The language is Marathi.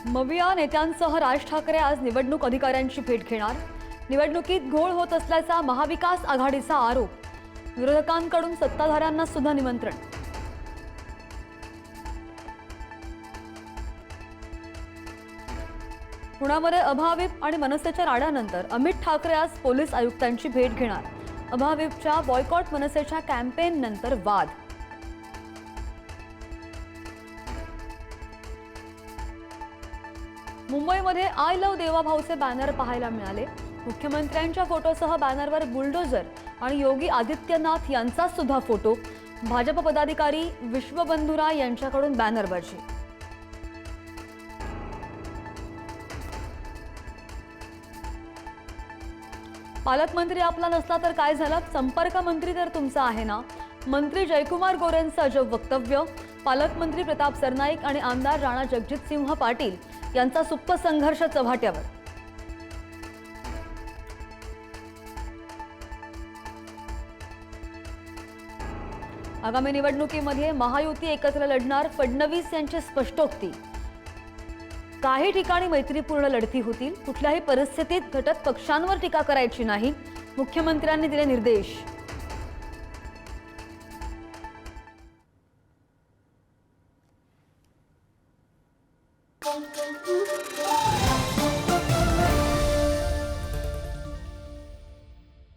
मविया नेत्यांसह राज ठाकरे आज निवडणूक अधिकाऱ्यांची भेट घेणार। निवडणुकीत घोळ होत असल्याचा महाविकास आघाडीचा आरोप। विरोधकांकडून सत्ताधाऱ्यांना सुद्धा निमंत्रण। पुण्यामध्ये अभाविप आणि मनसेच्या राड्यानंतर अमित ठाकरे आज पोलीस आयुक्तांची भेट घेणार। अभाविपच्या बॉयकॉट मनसेच्या कॅम्पेन नंतर वाद। मुंबईमध्ये आय लव्ह देवाभाऊचे बॅनर पाहायला मिळाले। मुख्यमंत्र्यांच्या फोटोसह बॅनरवर बुलडोझर आणि योगी आदित्यनाथ यांचा सुद्धा फोटो। भाजप पदाधिकारी विश्वबंधुराय यांच्याकडून बॅनरबाजी। पालकमंत्री आपला नसला तर काय झालं, संपर्क मंत्री तर तुमचा आहे ना। मंत्री जयकुमार गोरेंचं अजब वक्तव्य। पालकमंत्री प्रताप सरनाईक आणि आमदार राणा जगजितसिंह पाटील यांचा सुप्त संघर्ष चव्हाट्यावर। आगामी निवडणुकीमध्ये महायुती एकत्र लढणार, फडणवीस यांची स्पष्टोक्ती। काही ठिकाणी मैत्रीपूर्ण लढती होतील, कुठल्याही परिस्थितीत घटक पक्षांवर टीका करायची नाही, मुख्यमंत्र्यांनी दिले निर्देश।